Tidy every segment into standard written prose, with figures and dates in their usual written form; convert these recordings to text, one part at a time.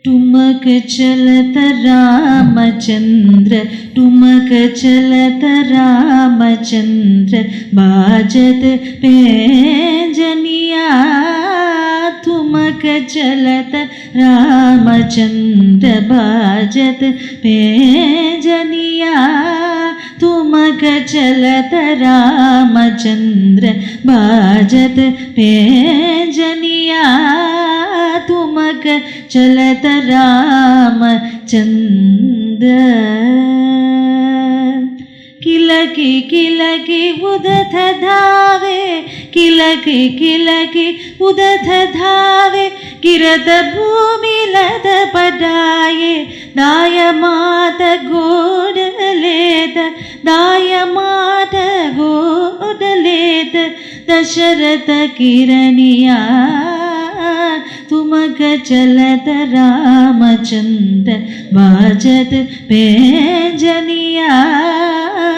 ठुमक चलत रामचंद्र, ठुमक चलत रामचंद्र, बाजत पैंजनिया। ठुमक चलत रामचंद्र, बाजत पैंजनिया। ठुमक चलत रामचंद्र, बाजत पैंजनिया। ठुमक चलत रामचंद्र, किलकी किलकी उदत धावे, किलकी किलकी उदत धावे, गिरत भूमि लद पडाये। दाय मात गोडलेत, दाय मात गोडलेत, दशरथ किरनिया। ठुमक चलत रामचंद्र, बाजत पैंजनिया।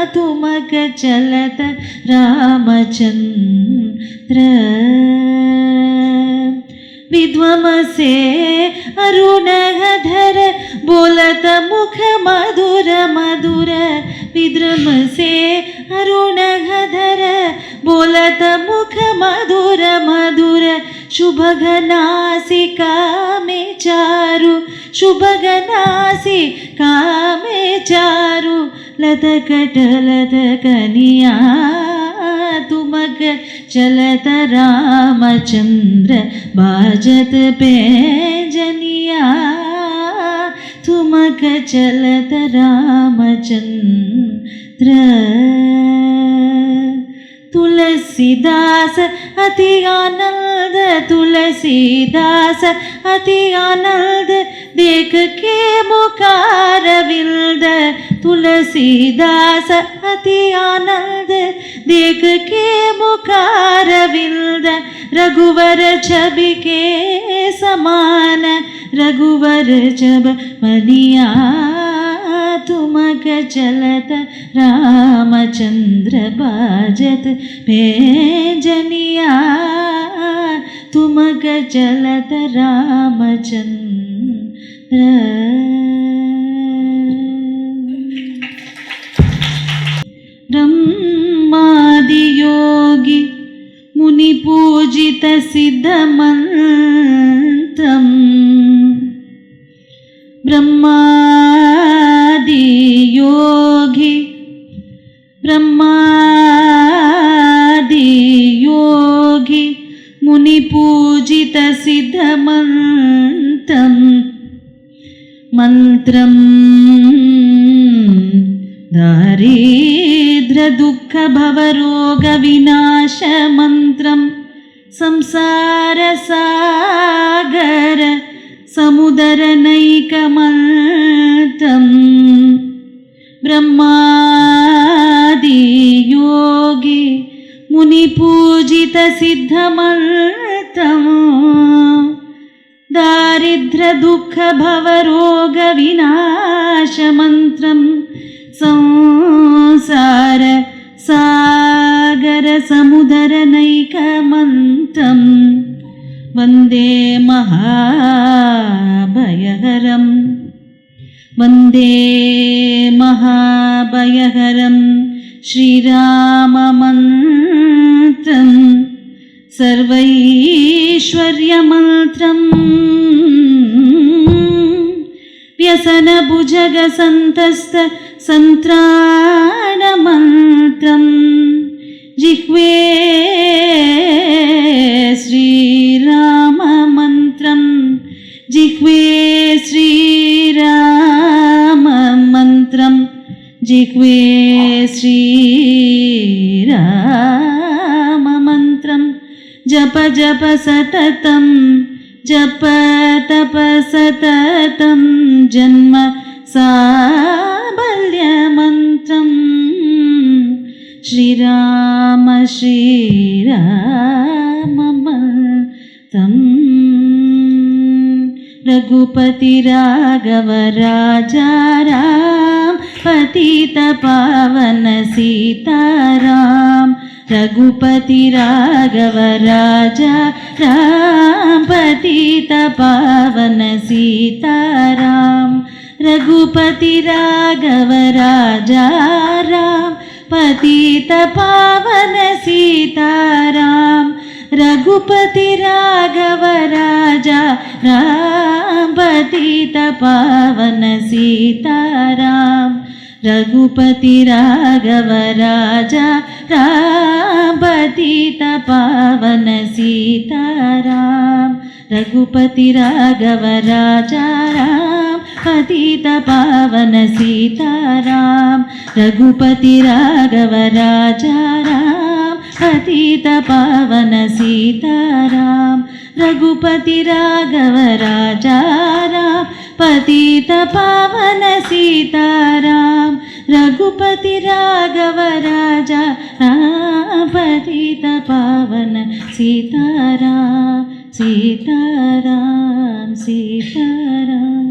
ठुमक चलत रामचंद्र, विध्वंसे अरुणधर, बोलत मुख मधुर मधुर। विध्वंसे अरुणधर, बोलत मुख मधुर मधुर। शुभघनासिका में चारु, शुभघनासिका में चारु, लदकट लदकनिया। ठुमक चलत रामचंद्र, बाजत पैंजनिया। ठुमक चलत रामचंद्र, तुलसीदास अति आनंद, तुलसीदास अति आनंद, देख के मुखार विल्द। तुलसीदास अति आनंद, देख के मुखार विल्द। रघुवर छवि के समान, रघुवर छब मनिया। ठुमक चलत रामचंद्र, बाजत पैंजनिया। ठुमक चलत रामचंद्र, ब्रह्मादि योगी मुनि पूजित सिद्ध मंत्रम। ब्रह्मादि योगी, ब्रह्मादि योगी मुनि पूजित सिद्ध मंत्रम। मंत्रम दारिद्र दुःख भवरोग विनाश मंत्रम। संसार सागर समुदर नैकमंत्रम। ब्रह्मादि योगी मुनि पूजित सिद्ध मंत्रम। दारिद्र दुःख भवरोग विनाश मंत्रम। संसार सागर समुदर नैकमंत्रम। वंदे महाभयहरं, वंदे महाभयहरं श्रीराममन्त्रं। सर्वैश्वर्यमन्त्रं, व्यसनभुजगसन्तस्त सन्त्राणमन्त्रं। जिह्वे श्रीराममन्त्रं, जिह्वे श्रीराममन्त्रं, जिह्वे श्रीराममन्त्रं। जप जप सततं, जप तप सततं, जन्म साफल्यमन्त्रं। श्रीराम श्रीराममन्त्रं। रघुपति राघव राजा राम, पतित पावन सीताराम। रघुपति राघव राजा राम पतित पावन सीताराम रघुपति राघव राजा राम पतित पावन सीताराम रघुपति राघव राजा राम पतित पावन सीताराम रघुपति राघव राजा राम पतित पावन सीताराम रघुपति राघव राजा राम पतित पावन सीताराम रघुपति राघव राजा राम पतित पावन सीताराम रघुपति राघव राजा राम पतित पावन सीताराम रघुपति राघव राजा राम पतित पावन सीताराम सीताराम सीताराम।